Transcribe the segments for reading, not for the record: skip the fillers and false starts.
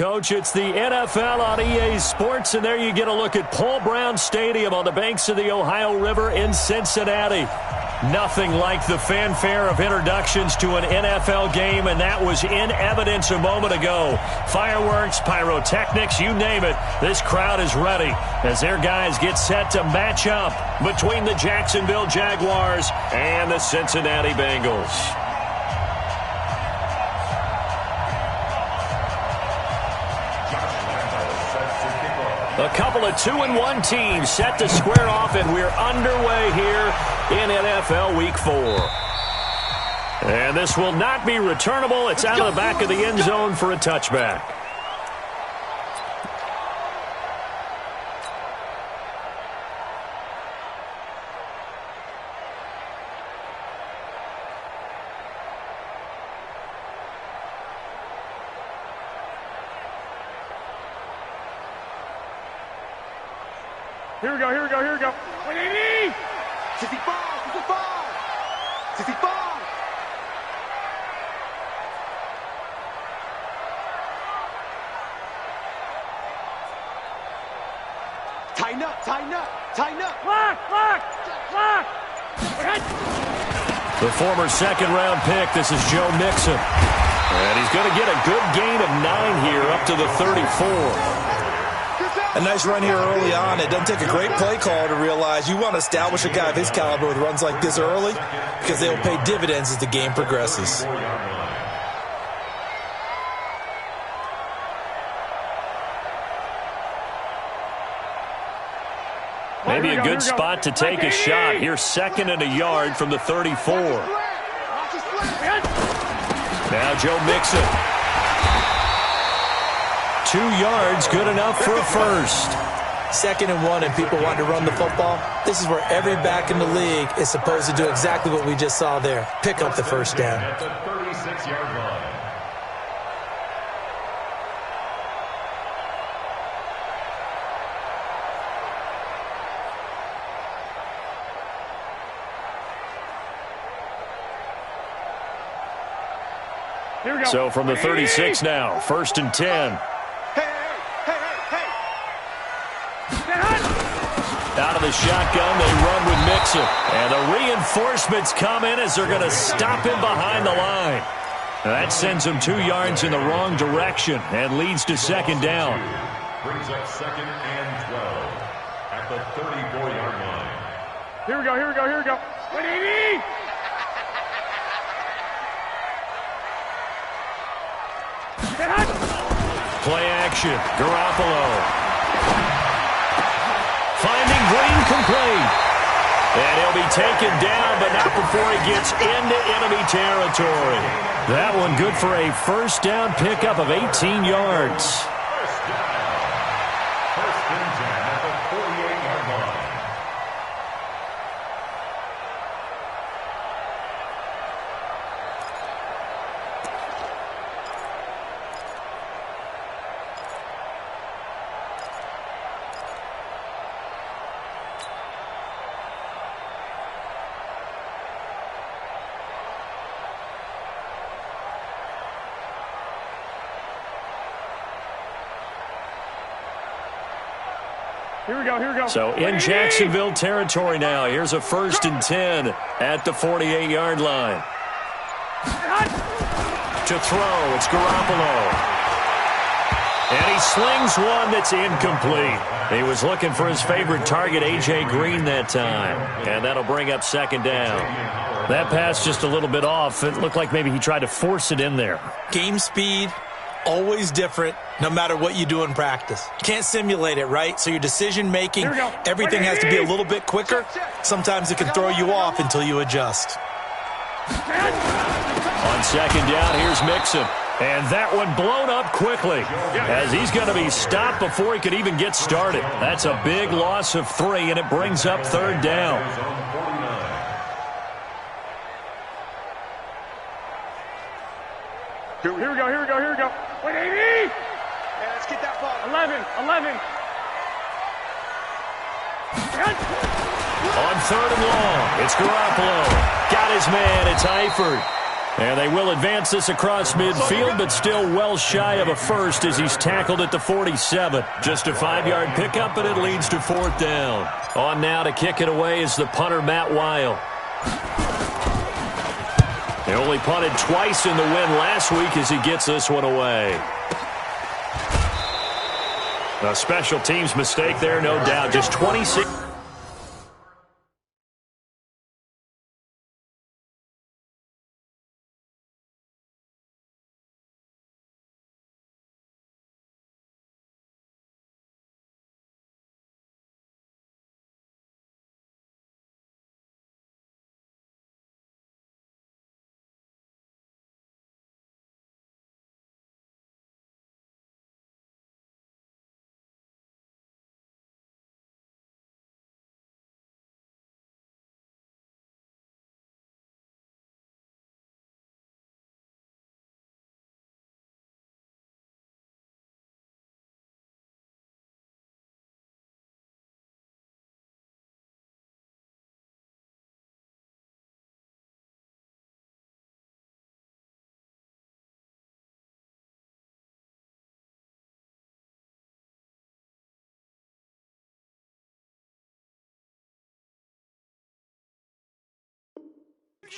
Coach. It's the NFL on EA Sports, and there you get a look at Paul Brown Stadium on the banks of the Ohio River in Cincinnati. Nothing like the fanfare of introductions to an NFL game, and that was in evidence a moment ago. Fireworks, pyrotechnics, you name it. This crowd is ready as their guys get set to match up between the Jacksonville Jaguars and the Cincinnati Bengals. A couple of 2-1 teams set to square off, and we're underway here in NFL Week 4. And this will not be returnable. It's out of the back of the end zone for a touchback. Here we go, here we go, here we go. 180! 65, 65, 65. Tighten up, tighten up, tighten up. Lock, lock, lock. The former second-round pick, this is Joe Mixon. And he's going to get a good gain of 9 here up to the 34. A nice run here early on. It doesn't take a great play call to realize you want to establish a guy of his caliber with runs like this early because they will pay dividends as the game progresses. Maybe a good spot to take a shot. Here's 2nd and a yard from the 34. Now Joe Mixon. 2 yards, good enough for a first. 2nd and 1, and people want to run the football. This is where every back in the league is supposed to do exactly what we just saw there. Pick up the first down. At the 36-yard line. Here we go. So from the 36 now, 1st and 10. Out of the shotgun, they run with Mixon. And the reinforcements come in as they're going to stop him behind the line. That sends him 2 yards in the wrong direction and leads to 2nd down. Brings up 2nd and 12 at the 34-yard line. Here we go, here we go, here we go. 180! Play action, Garoppolo. Finding Green complete. And he'll be taken down, but not before he gets into enemy territory. That one good for a first down pickup of 18 yards. First and 10 at the 48-yard line. Here we go, here we go. So in Jacksonville territory now. Here's a 1st and 10 at the 48-yard line. To throw, it's Garoppolo. And he slings one that's incomplete. He was looking for his favorite target, A.J. Green, that time. And that'll bring up 2nd down. That pass just a little bit off. It looked like maybe he tried to force it in there. Game speed, always different, no matter what you do in practice. You can't simulate it, right? So your decision-making, everything has to be a little bit quicker. Sometimes it can throw you off until you adjust. On 2nd down, here's Mixon. And that one blown up quickly as he's going to be stopped before he could even get started. That's a big loss of 3, and it brings up 3rd down. Here we go, here we go, here we go. 180! Yeah, let's get that ball. 11, 11. On 3rd and long, it's Garoppolo. Got his man, it's Eifert. And they will advance this across midfield, but still well shy of a first as he's tackled at the 47. Just a 5-yard pickup, and it leads to 4th down. On now to kick it away is the punter, Matt Weil. They only punted twice in the win last week as he gets this one away. A special teams mistake there, no doubt. Just 26.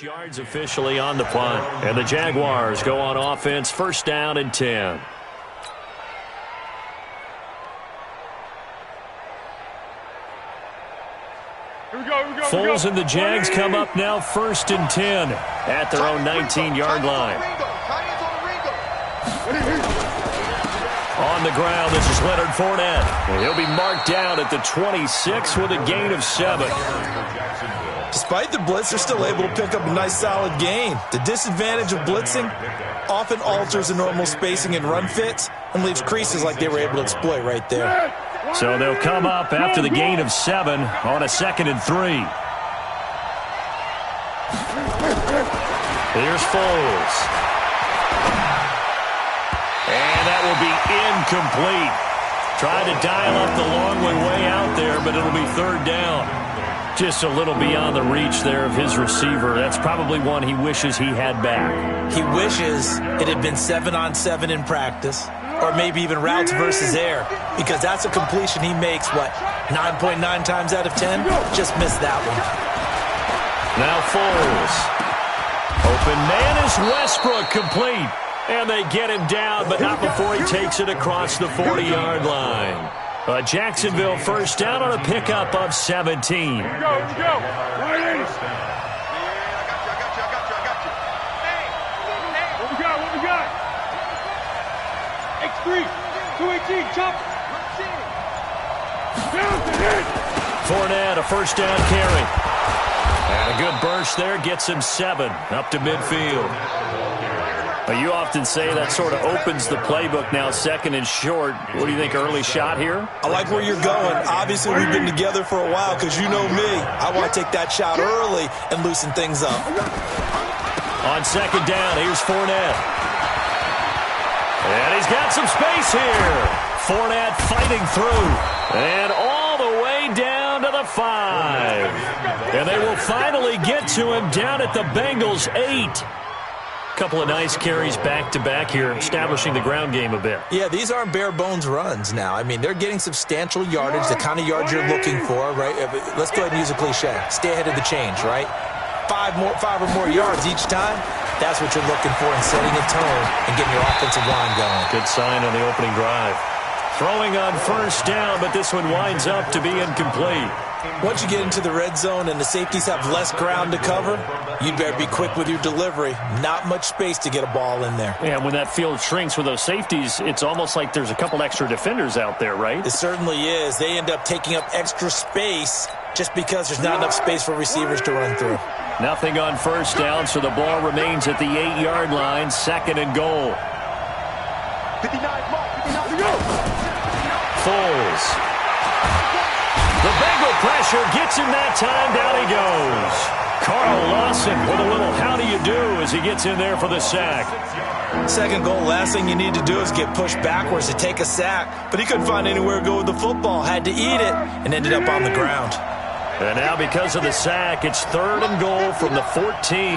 Yards officially on the punt. And the Jaguars go on offense, 1st down and 10. Foles and the Jags come up now 1st and 10 at their own 19-yard line. On the ground, this is Leonard Fournette. And he'll be marked down at the 26 with a gain of 7. Despite the blitz, they're still able to pick up a nice, solid gain. The disadvantage of blitzing often alters the normal spacing and run fits and leaves creases like they were able to exploit right there. So they'll come up after the gain of 7 on a 2nd and 3. Here's Foles. And that will be incomplete. Tried to dial up the long way out there, but it'll be 3rd down. Just a little beyond the reach there of his receiver. That's probably one he wishes he had back. He wishes it had been 7-on-7 in practice, or maybe even routes versus air, because that's a completion he makes, 9.9 times out of 10? Just missed that one. Now Foles. Open man is Westbrook, complete. And they get him down, but not before he takes it across the 40-yard line. A Jacksonville 1st down on a pickup of 17. Here we go. Right in. What we got? X3, 218, chop. Fournette, a 1st down carry. And a good burst there gets him 7 up to midfield. You often say that sort of opens the playbook now, 2nd and short. What do you think, early shot here? I like where you're going. Obviously, we've been together for a while because you know me. I want to take that shot early and loosen things up. On 2nd down, here's Fournette. And he's got some space here. Fournette fighting through. And all the way down to the 5. And they will finally get to him down at the Bengals 8. Couple of nice carries back-to-back here, establishing the ground game a bit. Yeah, these aren't bare-bones runs now. I mean, they're getting substantial yardage, the kind of yards you're looking for, right? Let's go ahead and use a cliche. Stay ahead of the change, right? 5 or more yards each time. That's what you're looking for in setting a tone and getting your offensive line going. Good sign on the opening drive. Throwing on 1st down, but this one winds up to be incomplete. Once you get into the red zone and the safeties have less ground to cover, you'd better be quick with your delivery. Not much space to get a ball in there. Yeah, when that field shrinks with those safeties, it's almost like there's a couple extra defenders out there, right? It certainly is. They end up taking up extra space just because there's not enough space for receivers to run through. Nothing on 1st down, so the ball remains at the 8-yard line, 2nd and goal. 59, go! Foles. The Bengal pressure gets him that time. Down he goes. Carl Lawson with a little how do you do as he gets in there for the sack. 2nd goal, last thing you need to do is get pushed backwards to take a sack. But he couldn't find anywhere to go with the football. Had to eat it and ended up on the ground. And now because of the sack, it's 3rd and goal from the 14.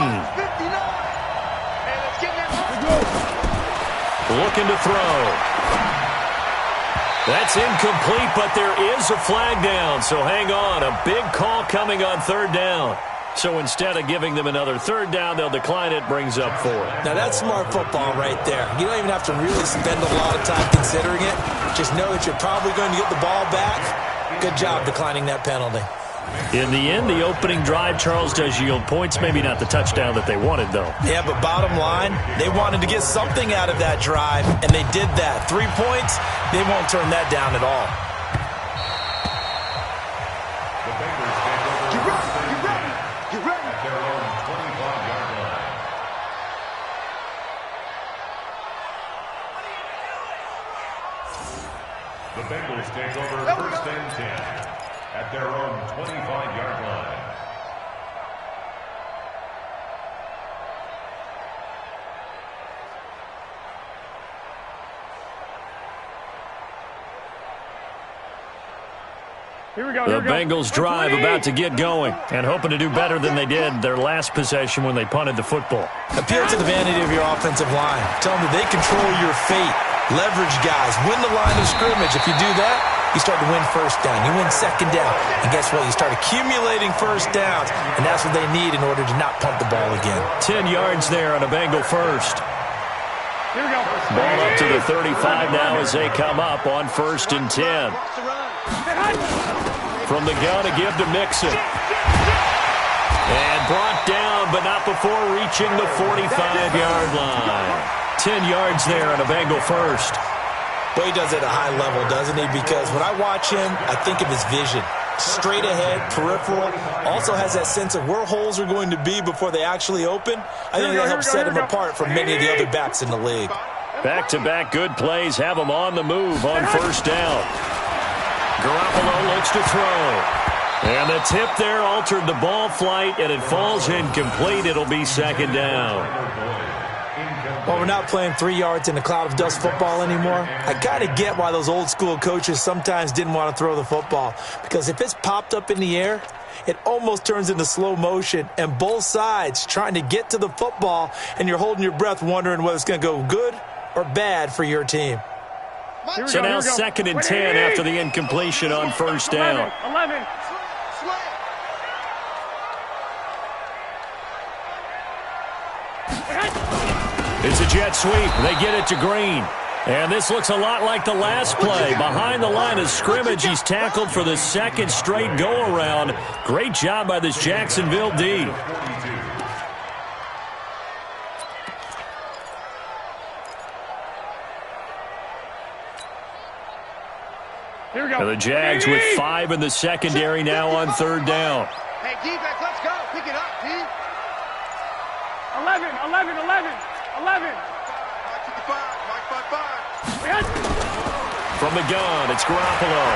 looking to throw. That's incomplete, but there is a flag down, so hang on. A big call coming on third down. So instead of giving them another third down, they'll decline it, brings up 4. Now that's smart football right there. You don't even have to really spend a lot of time considering it. Just know that you're probably going to get the ball back. Good job declining that penalty. In the end, the opening drive, Charles, does yield points. Maybe not the touchdown that they wanted, though. Yeah, but bottom line, they wanted to get something out of that drive, and they did that. 3 points, they won't turn that down at all. The Bengals take over at their own 25-yard line. The Bengals take over first and 10 at their own 25-yard line. Here we go. The Bengals drive about to get going and hoping to do better than they did their last possession when they punted the football. Appeal to the vanity of your offensive line. Tell them that they control your fate. Leverage guys. Win the line of scrimmage. If you do that, you start to win first down. You win second down. And guess what? You start accumulating first downs, and that's what they need in order to not punt the ball again. 10 yards there on a Bengal first. Here we go. Ball up to the 35 now as they come up on first and 10. From the gun, a give to Mixon. And brought down, but not before reaching the 45-yard line. 10 yards there on a Bengal first. Well, he does it at a high level, doesn't he? Because when I watch him, I think of his vision. Straight ahead, peripheral. Also has that sense of where holes are going to be before they actually open. I think that helps set him apart from many of the other backs in the league. Back-to-back good plays have him on the move on first down. Garoppolo looks to throw. And the tip there altered the ball flight, and it falls incomplete. It'll be second down. Well, we're not playing 3 yards in a cloud of dust football anymore. I kind of get why those old school coaches sometimes didn't want to throw the football. Because if it's popped up in the air, it almost turns into slow motion. And both sides trying to get to the football, and you're holding your breath wondering whether it's going to go good or bad for your team. So now second and 10 after the incompletion on first down. 11. It's a jet sweep. They get it to Green. And this looks a lot like the last play. Behind the line of scrimmage, he's tackled for the second straight go-around. Great job by this Jacksonville D. Here we go. And the Jags with 5 in the secondary now on third down. Hey, defense, let's go. Pick it up, D. 11. 11. From the gun, it's Garoppolo.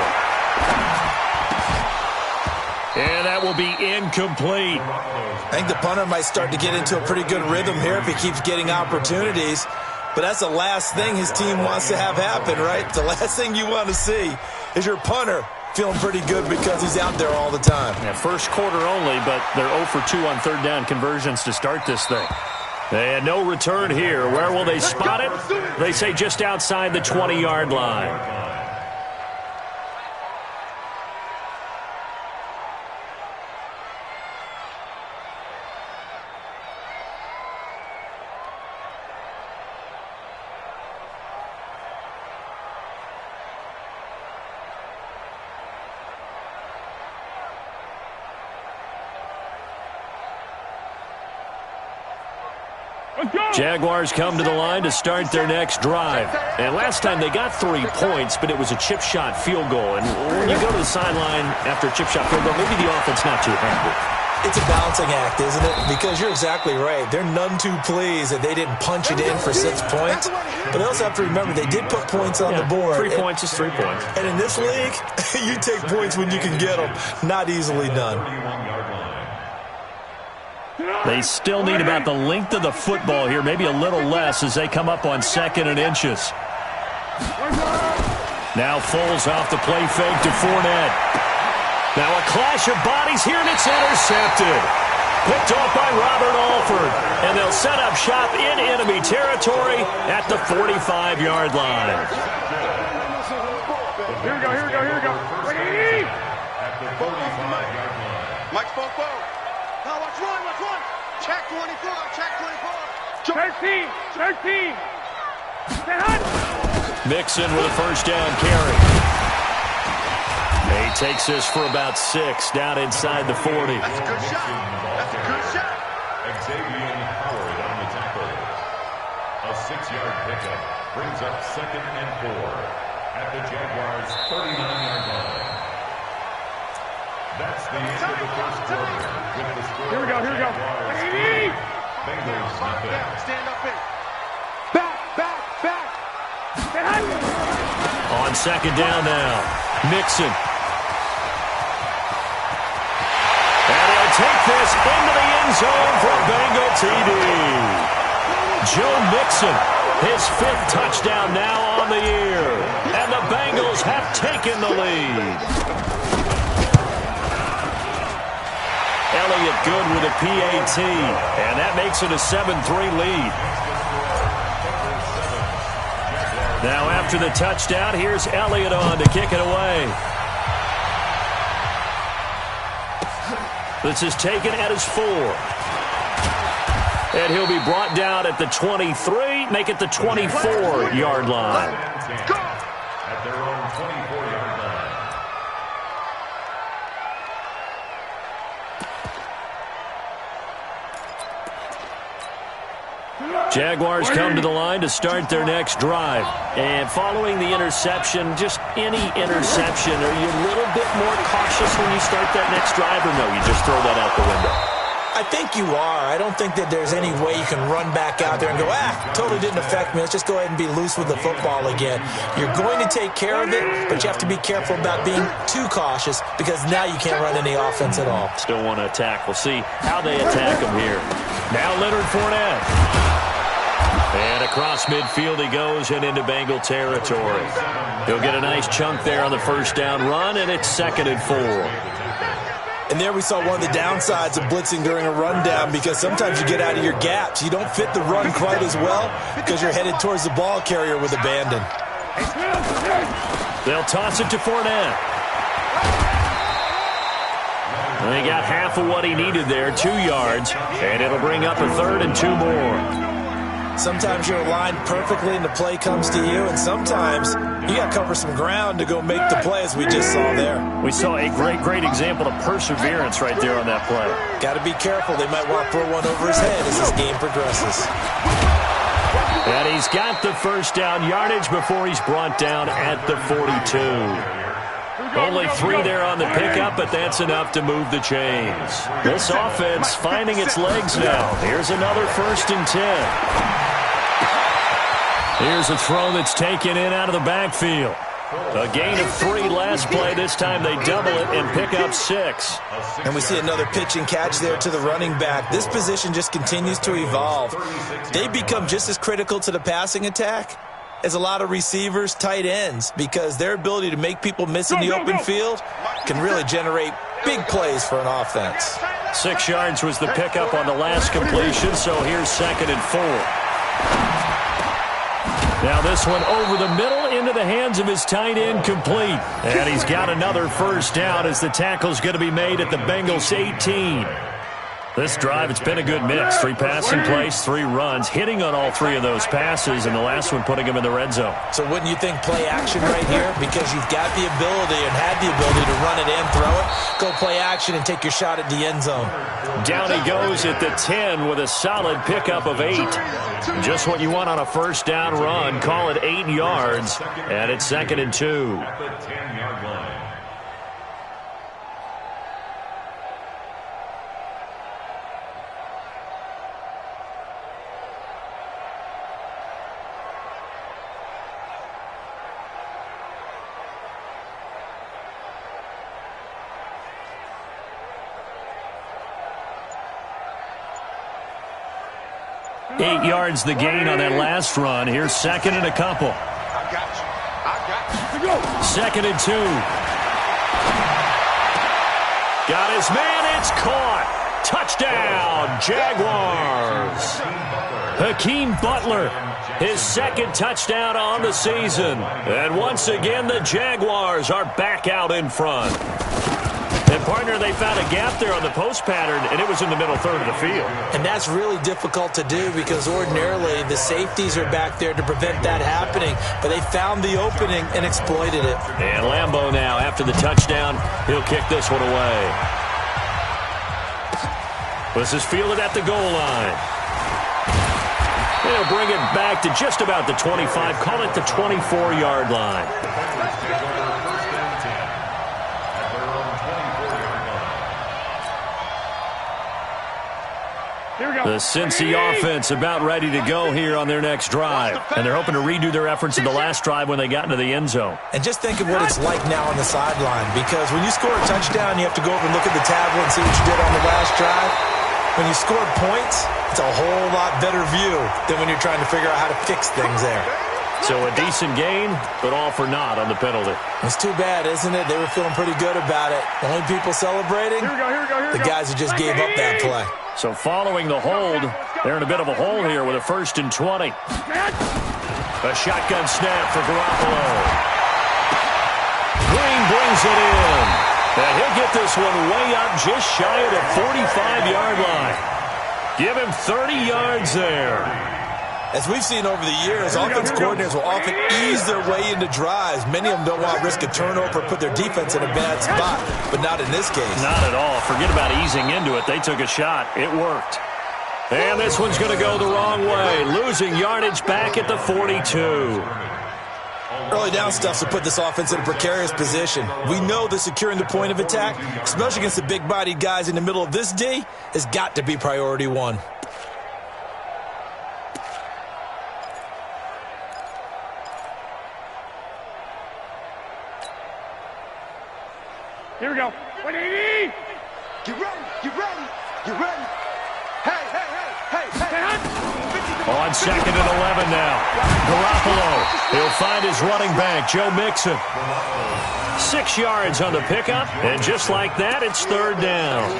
And that will be incomplete. I think the punter might start to get into a pretty good rhythm here if he keeps getting opportunities. But that's the last thing his team wants to have happen, right? The last thing you want to see is your punter feeling pretty good because he's out there all the time. Yeah, first quarter only, but they're 0 for 2 on third down conversions to start this thing. And no return here. Where will they spot it? They say just outside the 20-yard line. Jaguars come to the line to start their next drive. And last time they got 3 points, but it was a chip shot field goal. And when you go to the sideline after a chip shot field goal, maybe the offense not too happy. It's a balancing act, isn't it? Because you're exactly right. They're none too pleased that they didn't punch it in for 6 points. But they also have to remember they did put points on the board. 3 points is 3 points. And in this league, you take points when you can get them. Not easily done. They still need about the length of the football here, maybe a little less as they come up on 2nd and inches. Now Foles off the play fake to Fournette. Now a clash of bodies here, and it's intercepted. Picked off by Robert Alford. And they'll set up shop in enemy territory at the 45-yard line. Here we go, here we go, here we go. Ready? At the 45-yard line. Mike's both. Now watch one. Check 24, check 24. 13. Stay hot. Mixon with a first down carry. He takes this for about 6 down inside the 40. That's a good shot. Xavier Howard on the tackle. A 6-yard pickup brings up 2nd and 4 at the Jaguars' 39-yard line. That's the end of the first quarter. With the score, Here we go. Jaguars 3, Bengals nothing. Stand up in. Back. Stay hot. On 2nd down now, Mixon. And he'll take this into the end zone for a Bengal TD. Joe Mixon, his 5th touchdown now on the year. And the Bengals have taken the lead. Elliott good with a PAT, and that makes it a 7-3 lead. Now after the touchdown, here's Elliott on to kick it away. This is taken at his 4. And he'll be brought down at the 23, make it the 24-yard line. At their own 24-yard line. Jaguars come to the line to start their next drive. And following the interception, just any interception, are you a little bit more cautious when you start that next drive, or no, you just throw that out the window? I think you are. I don't think that there's any way you can run back out there and go, totally didn't affect me. Let's just go ahead and be loose with the football again. You're going to take care of it, but you have to be careful about being too cautious because now you can't run any offense at all. Still want to attack. We'll see how they attack them here. Now Leonard Fournette. And across midfield he goes and into Bengal territory. He'll get a nice chunk there on the first down run, and it's 2nd and 4. And there we saw one of the downsides of blitzing during a rundown because sometimes you get out of your gaps. You don't fit the run quite as well because you're headed towards the ball carrier with abandon. They'll toss it to Fournette. And he got half of what he needed there, 2 yards, and it'll bring up a 3rd and 2 more. Sometimes you're aligned perfectly and the play comes to you, and sometimes you got to cover some ground to go make the play as we just saw there. We saw a great example of perseverance right there on that play. Got to be careful. They might want to throw one over his head as this game progresses. And he's got the first down yardage before he's brought down at the 42. Only 3 there on the pickup, but that's enough to move the chains. This offense finding its legs now. Here's another 1st and 10. Here's a throw that's taken in out of the backfield. A gain of 3 last play. This time they double it and pick up 6. And we see another pitch and catch there to the running back. This position just continues to evolve. They become just as critical to the passing attack as a lot of receivers, tight ends, because their ability to make people miss in the open field can really generate big plays for an offense. 6 yards was the pickup on the last completion, so here's 2nd and 4. Now this one over the middle into the hands of his tight end, complete. And he's got another first down as the tackle's going to be made at the Bengals 18. This drive, it's been a good mix. 3 passing plays, 3 runs, hitting on all 3 of those passes, and the last one putting him in the red zone. So wouldn't you think play action right here? Because you've got the ability and had the ability to run it and throw it. Go play action and take your shot at the end zone. Down he goes at the 10 with a solid pickup of 8. Just what you want on a first down run. Call it 8 yards, and it's 2nd and 2. At the 10-yard line. Eight yards the gain on that last run. Here's 2nd and a couple. I got you. 2nd and 2. Got his man. It's caught. Touchdown, Jaguars. Hakeem Butler, his second touchdown on the season. And once again, the Jaguars are back out in front. And, partner, they found a gap there on the post pattern, and it was in the middle third of the field. And that's really difficult to do because ordinarily the safeties are back there to prevent that happening. But they found the opening and exploited it. And Lambeau now, after the touchdown, he'll kick this one away. This is fielded at the goal line. They'll bring it back to just about the 25. Call it the 24-yard line. The Cincy offense about ready to go here on their next drive. And they're hoping to redo their efforts in the last drive when they got into the end zone. And just think of what it's like now on the sideline. Because when you score a touchdown, you have to go over and look at the tablet and see what you did on the last drive. When you scored points, it's a whole lot better view than when you're trying to figure out how to fix things there. So a decent gain, but all for naught on the penalty. It's too bad, isn't it? They were feeling pretty good about it. The only people celebrating, the guys who just gave up that play. So following the hold, they're in a bit of a hole here with a 1st and 20. A shotgun snap for Garoppolo. Green brings it in. And he'll get this one way up just shy of the 45-yard line. Give him 30 yards there. As we've seen over the years, offense coordinators will often ease their way into drives. Many of them don't want to risk a turnover or put their defense in a bad spot, but not in this case. Not at all. Forget about easing into it. They took a shot. It worked. And this one's going to go the wrong way. Losing yardage back at the 42. Early down stuff to put this offense in a precarious position. We know that securing the point of attack, especially against the big-bodied guys in the middle of this D, has got to be priority one. Here we go. 180. Get ready. Get ready. Get ready. Hey, hey, hey, hey, hey. On 2nd and 11 now. Garoppolo. He'll find his running back, Joe Mixon. 6 yards on the pickup, and just like that, it's 3rd down.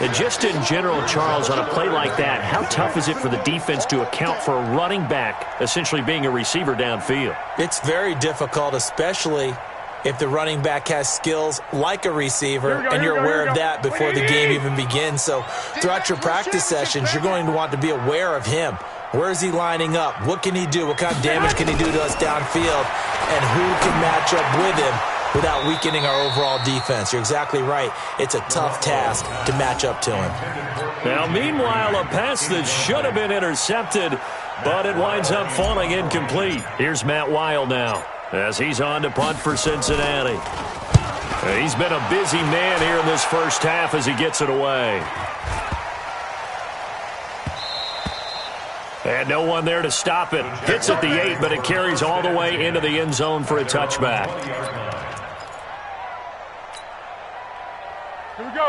And just in general, Charles, on a play like that, how tough is it for the defense to account for a running back essentially being a receiver downfield? It's very difficult, especially if the running back has skills like a receiver, and you're aware of that before the game even begins. So throughout your practice sessions, you're going to want to be aware of him. Where is he lining up? What can he do? What kind of damage can he do to us downfield? And who can match up with him without weakening our overall defense? You're exactly right. It's a tough task to match up to him. Now, meanwhile, a pass that should have been intercepted, but it winds up falling incomplete. Here's Matt Weil now, as he's on to punt for Cincinnati. He's been a busy man here in this first half as he gets it away. And no one there to stop it. Hits at the 8, but it carries all the way into the end zone for a touchback.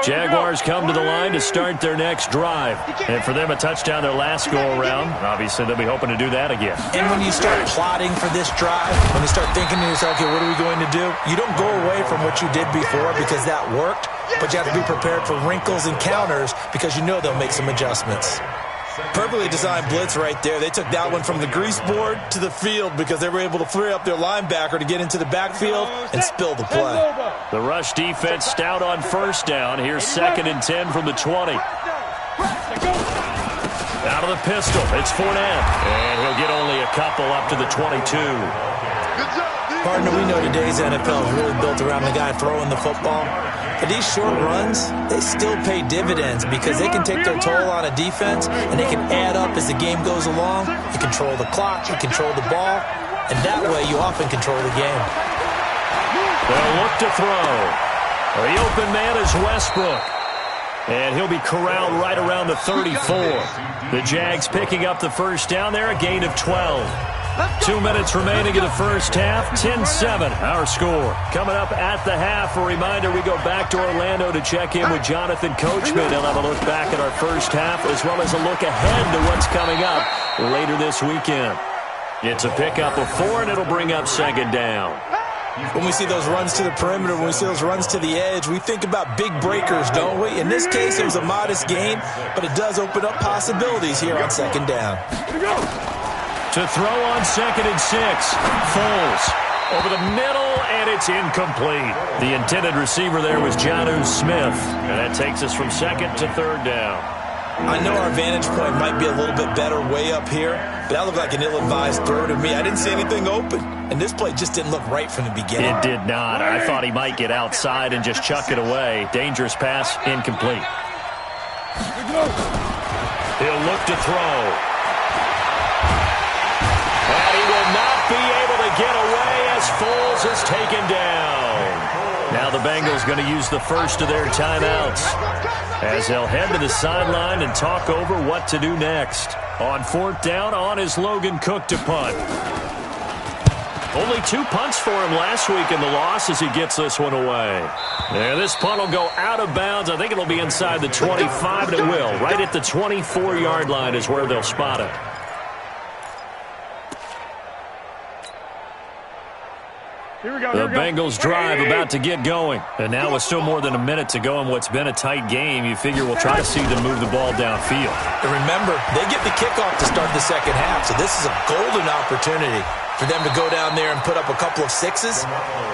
Jaguars come to the line to start their next drive. And for them, a touchdown their last go-around. Obviously, they'll be hoping to do that again. And when you start plotting for this drive, when you start thinking to yourself, okay, what are we going to do? You don't go away from what you did before because that worked, but you have to be prepared for wrinkles and counters because you know they'll make some adjustments. Perfectly designed blitz right there. They took that one from the grease board to the field because they were able to free up their linebacker to get into the backfield and spill the play. The rush defense stout on 1st down. Here's 2nd and 10 from the 20. Out of the pistol. It's Fournette. And he'll get only a couple up to the 22. Partner, we know today's NFL is really built around the guy throwing the football. But these short runs, they still pay dividends because they can take their toll on a defense and they can add up as the game goes along. You control the clock, you control the ball, and that way you often control the game. They'll look to throw. The open man is Westbrook. And he'll be corralled right around the 34. The Jags picking up the 1st down there, a gain of 12. 2 minutes remaining in the first half, 10-7, our score. Coming up at the half, a reminder, we go back to Orlando to check in with Jonathan Coachman. He'll have a look back at our first half as well as a look ahead to what's coming up later this weekend. It's a pickup of 4, and it'll bring up 2nd down. When we see those runs to the perimeter, when we see those runs to the edge, we think about big breakers, don't we? In this case, it was a modest gain, but it does open up possibilities here on second down. To throw on 2nd and 6. Foles over the middle, and it's incomplete. The intended receiver there was ThatDudeBSmith, and that takes us from 2nd to 3rd down. I know our vantage point might be a little bit better way up here, but that looked like an ill-advised throw to me. I didn't see anything open, and this play just didn't look right from the beginning. It did not. I thought he might get outside and just chuck it away. Dangerous pass, incomplete. He'll look to throw. And he will not be able to get away as Foles is taken down. Now the Bengals going to use the first of their timeouts as they'll head to the sideline and talk over what to do next. On 4th down, on is Logan Cook to punt. Only 2 punts for him last week in the loss as he gets this one away. And this punt will go out of bounds. I think it'll be inside the 25, and it will. Right at the 24-yard line is where they'll spot it. The Bengals drive about to get going. And now with still more than a minute to go in what's been a tight game, you figure we'll try to see them move the ball downfield. And remember, they get the kickoff to start the second half, so this is a golden opportunity for them to go down there and put up a couple of 6s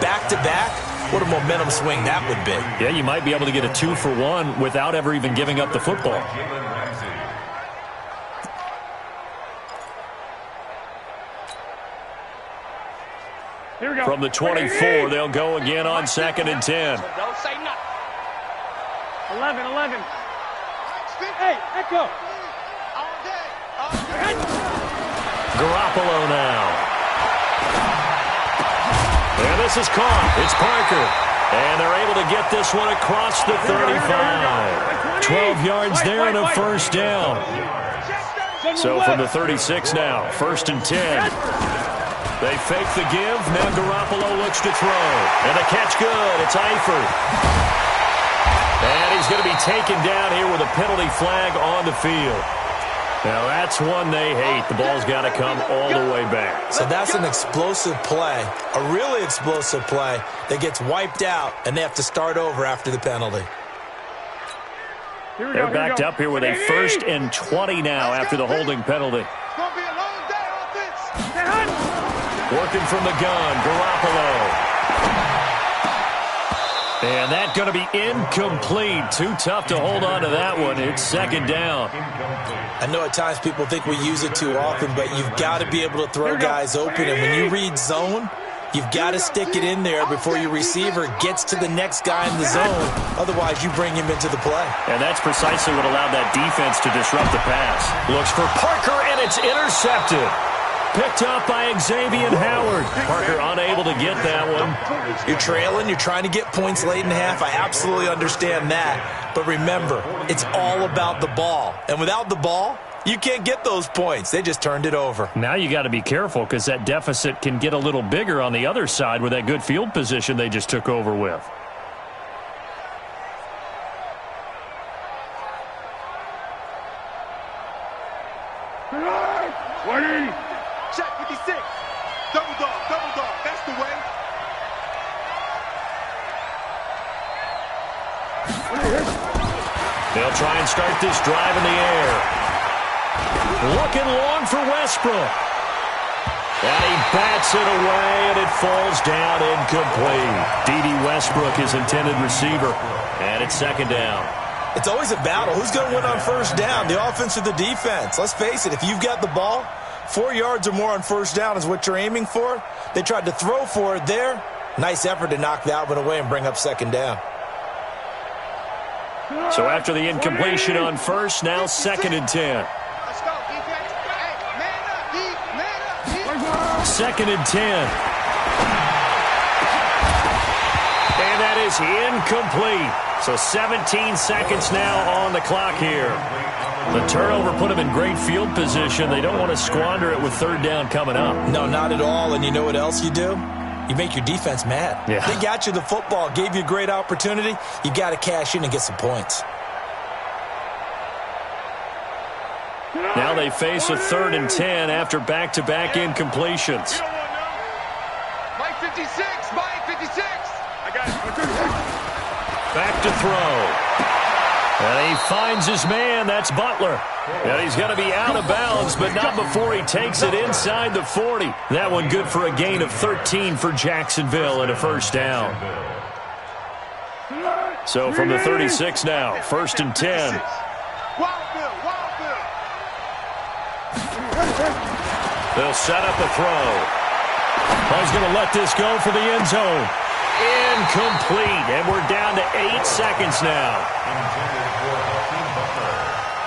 back-to-back. What a momentum swing that would be. Yeah, you might be able to get a 2-for-1 without ever even giving up the football. From the 24, they'll go again on 2nd and 10. Don't say nothing. 11. Hey, echo. Garoppolo now. And this is caught. It's Parker. And they're able to get this one across the 35. 12 yards there and a first down. So from the 36 now, 1st and 10. They fake the give. Now Garoppolo looks to throw. And the catch good. It's Eifert. And he's going to be taken down here with a penalty flag on the field. Now that's one they hate. The ball's got to come all the way back. So that's an explosive play, a really explosive play that gets wiped out, and they have to start over after the penalty. They're backed up here with a 1st and 20 now after the holding penalty. Working from the gun, Garoppolo. And that's going to be incomplete. Too tough to hold on to that one. It's 2nd down. I know at times people think we use it too often, but you've got to be able to throw guys open. And when you read zone, you've got to stick it in there before your receiver gets to the next guy in the zone. Otherwise, you bring him into the play. And that's precisely what allowed that defense to disrupt the pass. Looks for Parker, and it's intercepted. Picked up by Xavier Howard. Parker unable to get that one. You're trailing. You're trying to get points late in the half. I absolutely understand that. But remember, it's all about the ball. And without the ball, you can't get those points. They just turned it over. Now you got to be careful because that deficit can get a little bigger on the other side with that good field position they just took over with. Check 56. Double dog. That's the way. They'll try and start this drive in the air. Looking long for Westbrook. And he bats it away, and it falls down incomplete. D.D. Westbrook is intended receiver, and it's 2nd down. It's always a battle. Who's going to win on 1st down, the offense or the defense? Let's face it, if you've got the ball, 4 yards or more on 1st down is what you're aiming for. They tried to throw for it there. Nice effort to knock that one away and bring up 2nd down. So after the incompletion on 1st, now 2nd and 10. Let's go, defense. Hey, man up, 2nd and 10. And that is incomplete. So 17 seconds now on the clock here. The turnover put them in great field position. They don't want to squander it with 3rd down coming up. No, not at all. And you know what else you do? You make your defense mad. Yeah. They got you the football, gave you a great opportunity. You got to cash in and get some points. Now they face a 3rd and 10 after back-to-back incompletions. 56, Mike, 56. I got it. Back to throw. And he finds his man. That's Butler. And he's going to be out of bounds, but not before he takes it inside the 40. That one good for a gain of 13 for Jacksonville and a first down. So from the 36 now, 1st and 10. Wild Bill. They'll set up a throw. He's going to let this go for the end zone. Incomplete, and we're down to 8 seconds now. Intended for Hakeem Butler.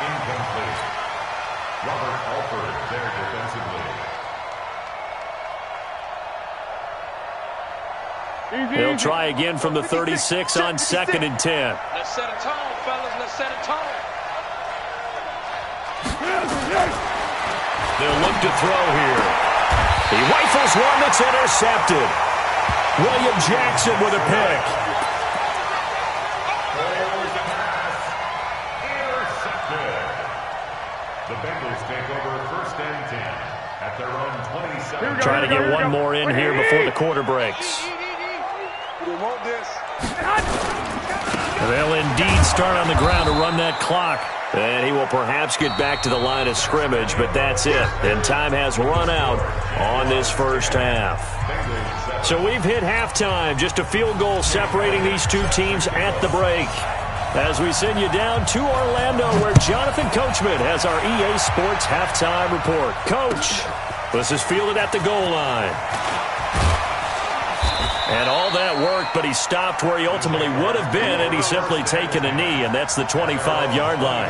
Incomplete. Robert Alford there defensively. They'll try again from the 36 on 2nd and 10. Let's set a tone, fellas. Let's set a tone. They'll look to throw here. He rifles one that's intercepted. William Jackson with a pick. Intercepted. The Bengals take over 1st and 10 at their own 27. Trying to get one more in here before the quarter breaks. We want this. They'll indeed start on the ground to run that clock. And he will perhaps get back to the line of scrimmage, but that's it. And time has run out on this first half. So we've hit halftime. Just a field goal separating these two teams at the break. As we send you down to Orlando, where Jonathan Coachman has our EA Sports halftime report. Coach, this is fielded at the goal line. And all that worked, but he stopped where he ultimately would have been, and he's simply taken a knee, and that's the 25-yard line.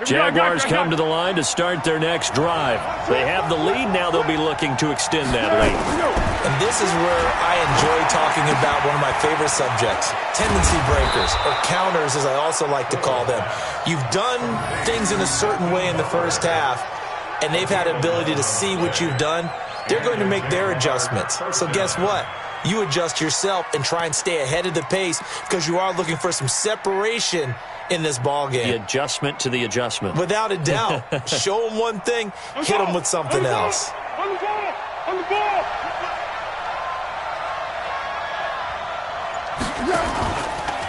Jaguars come to the line to start their next drive. They have the lead. Now they'll be looking to extend that lead. And this is where I enjoy talking about one of my favorite subjects, tendency breakers, or counters as I also like to call them. You've done things in a certain way in the first half, and they've had the ability to see what you've done. They're going to make their adjustments. So guess what? You adjust yourself and try and stay ahead of the pace because you are looking for some separation in this ball game. The adjustment to the adjustment. Without a doubt. Show them one thing, hit them with something else. On the ball! On the ball!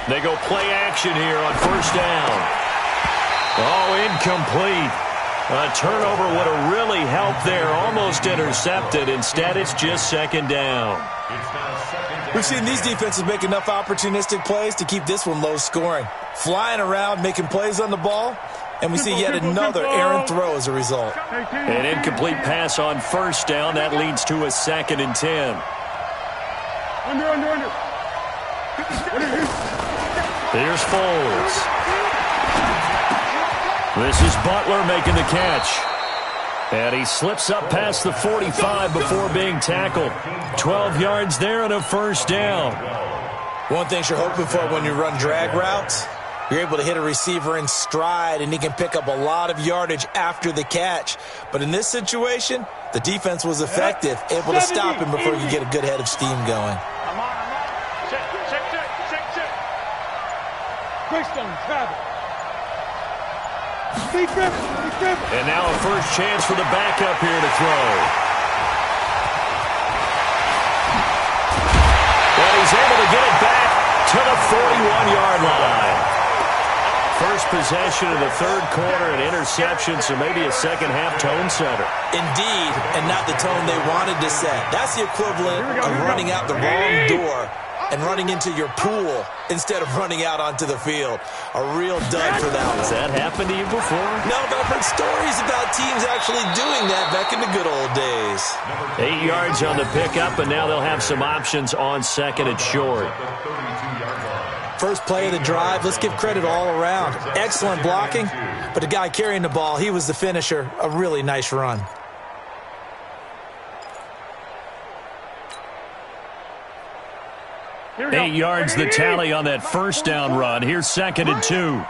They go play action here on first down. Oh, incomplete. A turnover would have really helped there. Almost intercepted. Instead, it's just 2nd down. We've seen these defenses make enough opportunistic plays to keep this one low scoring. Flying around, making plays on the ball, and we see yet another errant throw as a result. An incomplete pass on first down. That leads to a 2nd and 10. Under. Here's Foles. This is Butler making the catch. And he slips up past the 45 before being tackled. 12 yards there and a first down. One thing you're hoping for when you run drag routes, you're able to hit a receiver in stride, and he can pick up a lot of yardage after the catch. But in this situation, the defense was effective, able to stop him before you get a good head of steam going. I'm on. Check. Quickstone, travel. And now a first chance for the backup here to throw. And he's able to get it back to the 41-yard line. First possession of the third quarter, an interception, so maybe a second-half tone setter. Indeed, and not the tone they wanted to set. That's the equivalent of running out the wrong door and running into your pool instead of running out onto the field. A real dud for that one. Has that happened to you before? No, but I've heard stories about teams actually doing that back in the good old days. 8 yards on the pickup, and now they'll have some options on 2nd and short. First play of the drive, let's give credit all around. Excellent blocking, but the guy carrying the ball, he was the finisher. A really nice run. Eight yards the tally on that first down run. Here's 2nd and 2.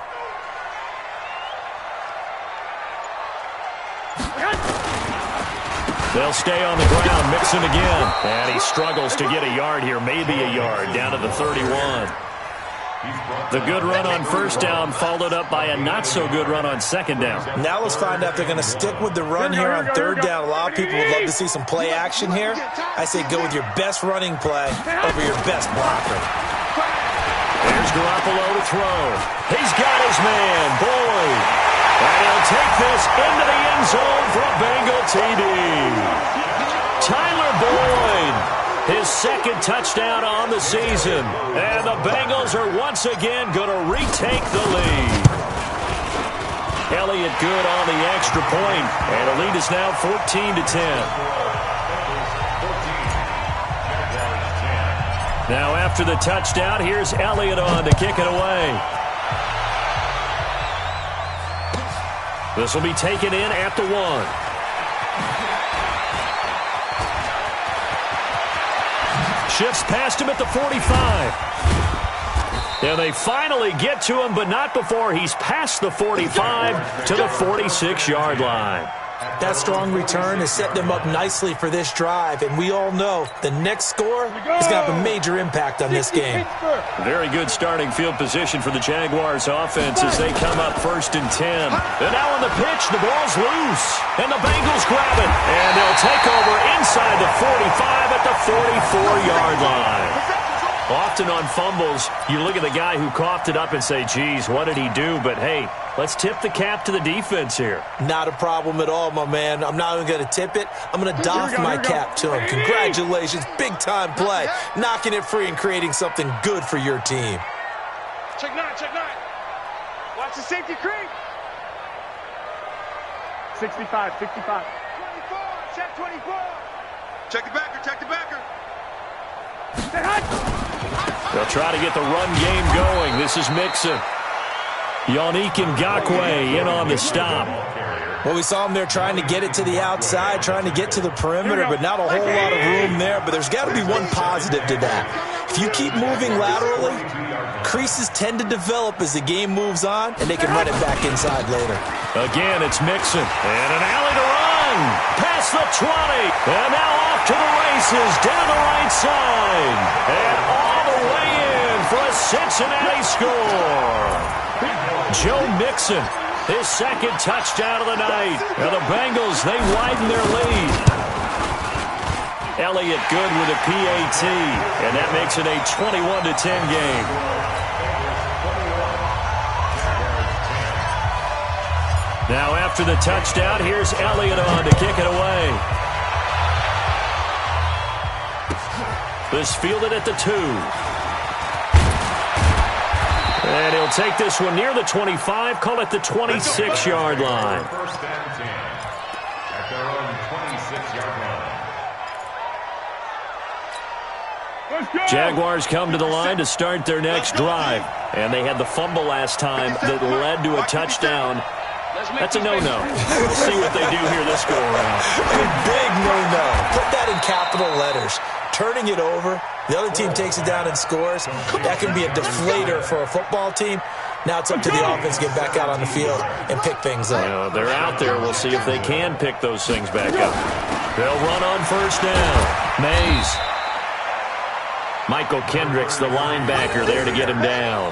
They'll stay on the ground, Mixon again. And he struggles to get a yard here, maybe a yard, down to the 31. The good run on first down followed up by a not-so-good run on second down. Now let's find out if they're going to stick with the run here on third down. A lot of people would love to see some play action here. I say go with your best running play over your best blocker. There's Garoppolo to throw. He's got his man, Boyd. And he'll take this into the end zone for a Bengal TD. Tyler Boyd, his second touchdown on the season. And the Bengals are once again going to retake the lead. Elliott good on the extra point, and the lead is now 14-10. Now after the touchdown, here's Elliott on to kick it away. This will be taken in at the 1. Shifts past him at the 45. And they finally get to him, but not before he's past the 45 to the 46-yard line. That strong return has set them up nicely for this drive, and we all know the next score is going to have a major impact on this game. Very good starting field position for the Jaguars offense as they come up 1st and 10. And now on the pitch, the ball's loose, and the Bengals grab it, and they'll take over inside the 45 at the 44-yard line. Often on fumbles, you look at the guy who coughed it up and say, geez, what did he do? But, hey, let's tip the cap to the defense here. Not a problem at all, my man. I'm not even going to tip it. I'm going to doff my cap to him. Congratulations. Big-time play. Knocking it free and creating something good for your team. Check 9, check 9. Watch the safety creep. 65, 65. 24, check 24. Check the backer, check the backer. Stay high. They'll try to get the run game going. This is Mixon. Yannick Ngakoue in on the stop. Well, we saw him there trying to get it to the outside, trying to get to the perimeter, but not a whole lot of room there. But there's got to be one positive to that. If you keep moving laterally, creases tend to develop as the game moves on, and they can run it back inside later. Again, it's Mixon. And an alley to run. Past the 20. And now off to the races down the right side. And all the way in for a Cincinnati score. Joe Mixon, his second touchdown of the night. And the Bengals, they widen their lead. Elliott good with a PAT. And that makes it a 21-10 game. Now after the touchdown, here's Elliott on to kick it away. This fielded at the 2. And he'll take this one near the 25, call it the 26-yard line. First and 10 at their own 26-yard line. Jaguars come to the line to start their next drive. And they had the fumble last time that led to a touchdown. That's a no-no. We'll see what they do here this go-around. A big no-no. Put that in capital letters. Turning it over, the other team takes it down and scores. That can be a deflator for a football team. Now it's up to the offense to get back out on the field and pick things up. You know, they're out there. We'll see if they can pick those things back up. They'll run on first down. Mays. Michael Kendricks, the linebacker, there to get him down.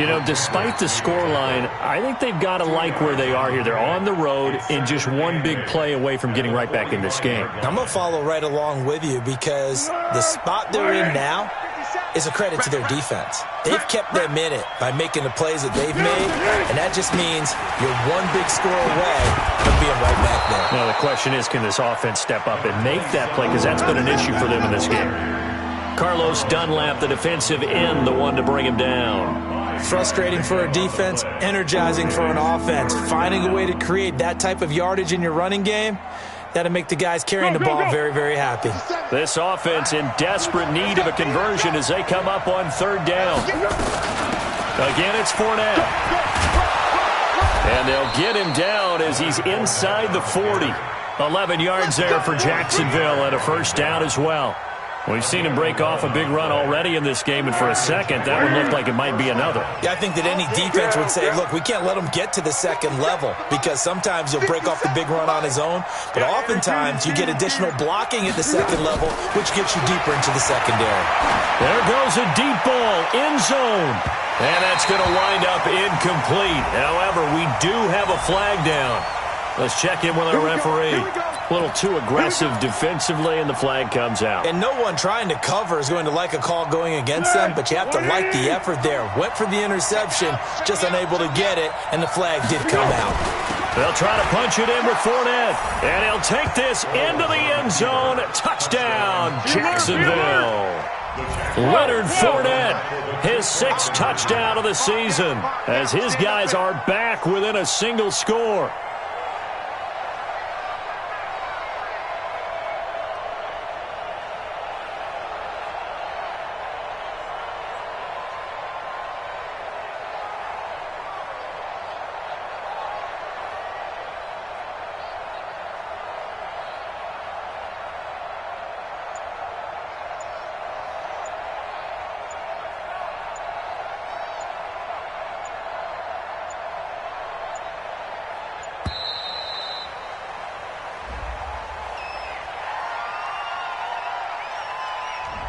You know, despite the scoreline, I think they've got to like where they are here. They're on the road and just one big play away from getting right back in this game. I'm going to follow right along with you because the spot they're in now is a credit to their defense. They've kept them in it by making the plays that they've made, and that just means you're one big score away from being right back there. Now, the question is, can this offense step up and make that play? Because that's been an issue for them in this game. Carlos Dunlap, the defensive end, the one to bring him down. Frustrating for a defense, energizing for an offense. Finding a way to create that type of yardage in your running game, that'll make the guys carrying the ball very, very happy. This offense in desperate need of a conversion as they come up on third down. Again, it's Fournette. And they'll get him down as he's inside the 40. 11 yards there for Jacksonville and a first down as well. We've seen him break off a big run already in this game, and for a second, that one looked like it might be another. Yeah, I think that any defense would say, look, we can't let him get to the second level because sometimes he'll break off the big run on his own, but oftentimes you get additional blocking at the second level, which gets you deeper into the secondary. There goes a deep ball, end zone. And that's going to wind up incomplete. However, we do have a flag down. Let's check in with our referee. A little too aggressive defensively, and the flag comes out. And no one trying to cover is going to like a call going against them, but you have to like the effort there. Went for the interception, just unable to get it, and the flag did come out. They'll try to punch it in with Fournette, and he'll take this into the end zone. Touchdown, Jacksonville. Leonard Fournette, his 6th touchdown of the season, as his guys are back within a single score.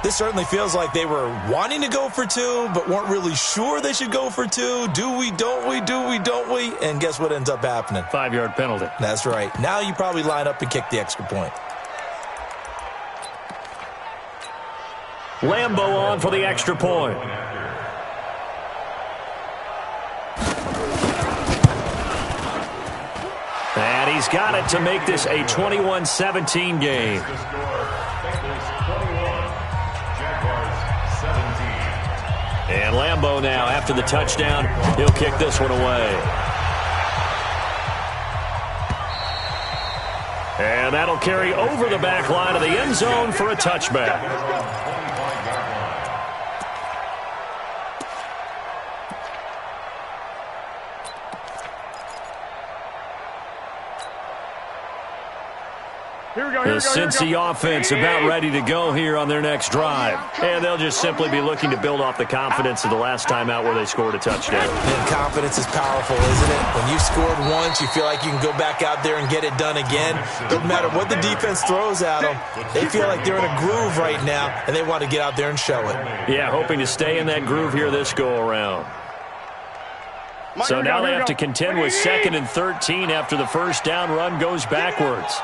This certainly feels like they were wanting to go for 2, but weren't really sure they should go for 2. Do we, don't we, do we, don't we? And guess what ends up happening? 5-yard penalty. That's right. Now you probably line up and kick the extra point. Lambeau on for the extra point. And he's got it to make this a 21-17 game. And Lambeau now, after the touchdown, he'll kick this one away. And that'll carry over the back line of the end zone for a touchback. The Cincy offense about ready to go here on their next drive. And they'll just simply be looking to build off the confidence of the last time out where they scored a touchdown. And confidence is powerful, isn't it? When you scored once, you feel like you can go back out there and get it done again. Doesn't matter what the defense throws at them. They feel like they're in a groove right now, and they want to get out there and show it. Yeah, hoping to stay in that groove here this go-around. So now they have to contend with 2nd and 13 after the first down run goes backwards.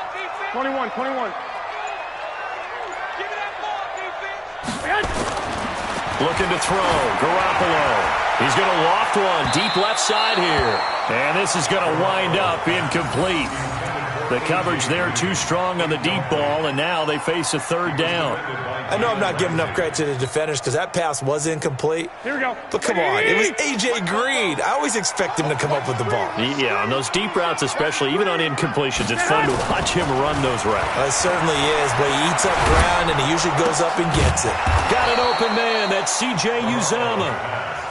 21. Looking to throw. Garoppolo. He's going to loft one deep left side here. And this is going to wind up incomplete. The coverage there too strong on the deep ball, and now they face a 3rd down. I know I'm not giving enough credit to the defenders because that pass was incomplete. Here we go. But come on, it was A.J. Green. I always expect him to come up with the ball. Yeah, on those deep routes especially, even on incompletions, it's fun to watch him run those routes. It certainly is, but he eats up ground, and he usually goes up and gets it. Got an open man. That's C.J. Uzomah.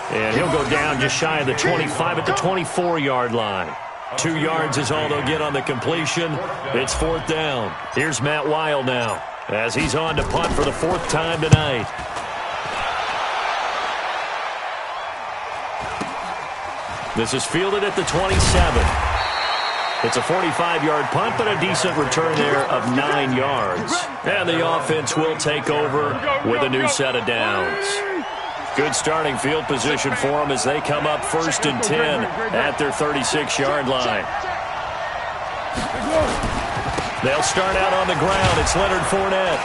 And he'll go down just shy of the 25 at the 24-yard line. 2 yards is all they'll get on the completion. It's 4th down. Here's Matt Weil now as he's on to punt for the 4th time tonight. This is fielded at the 27. It's a 45-yard punt, but a decent return there of 9 yards. And the offense will take over with a new set of downs. Good starting field position for them as they come up 1st and 10 at their 36-yard line. They'll start out on the ground. It's Leonard Fournette.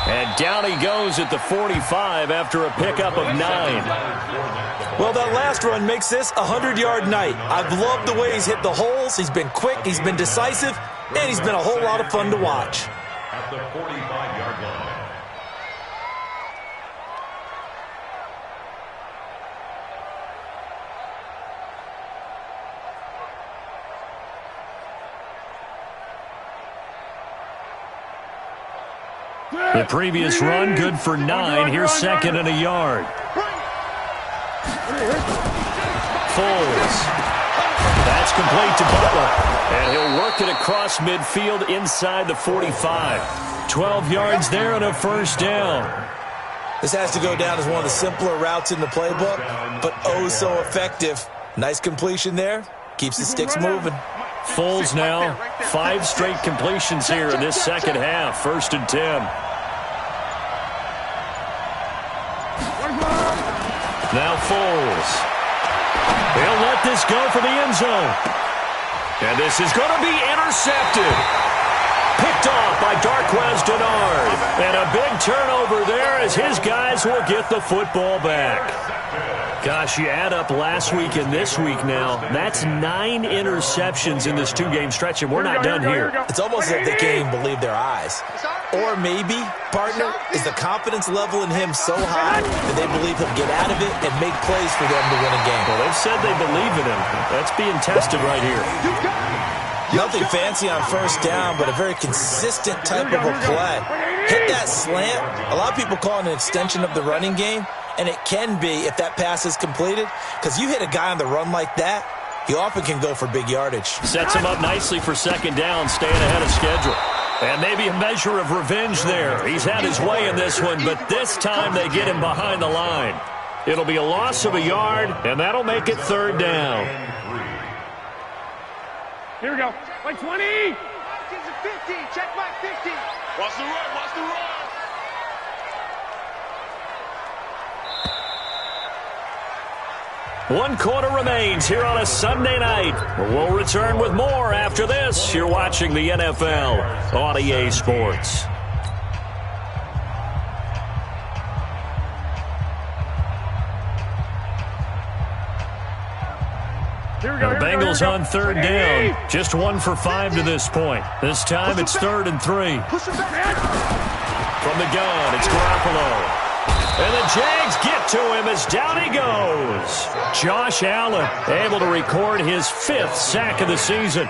And down he goes at the 45 after a pickup of 9. Well, that last run makes this a 100-yard night. I've loved the way he's hit the holes. He's been quick, he's been decisive, and he's been a whole lot of fun to watch. At the 45-yard line. The previous run, good for 9. Here's 2nd and a yard. Foles. That's complete to Butler. And he'll work it across midfield inside the 45. 12 yards there and a first down. This has to go down as one of the simpler routes in the playbook, but oh so effective. Nice completion there. Keeps the sticks moving. Foles now. 5 straight completions here in this second half. 1st and 10. Now Foles. He'll let this go for the end zone. And this is going to be intercepted. Picked off by Darquez Denard. And a big turnover there as his guys will get the football back. Gosh, you add up last week and this week now. That's 9 interceptions in this 2-game stretch, and we're not done here. It's almost as if they can't even believe their eyes. Or maybe, partner, is the confidence level in him so high that they believe he'll get out of it and make plays for them to win a game. Well, they've said they believe in him. That's being tested right here. Nothing fancy on first down, but a very consistent type of a play. Hit that slant. A lot of people call it an extension of the running game, and it can be if that pass is completed, because you hit a guy on the run like that, he often can go for big yardage. Sets him up nicely for second down, staying ahead of schedule. And maybe a measure of revenge there. He's had his way in this one, but this time they get him behind the line. It'll be a loss of a yard, and that'll make it 3rd down. Here we go. Like 20. 50. Check my 50. Watch the run. Watch the run. One quarter remains here on a Sunday night. We'll return with more after this. You're watching the NFL on EA Sports. The Bengals on 3rd down. Just 1 for 5 to this point. This time it's 3rd and 3. From the gun, it's Garoppolo. And the Jags get to him as down he goes. Josh Allen able to record his 5th sack of the season.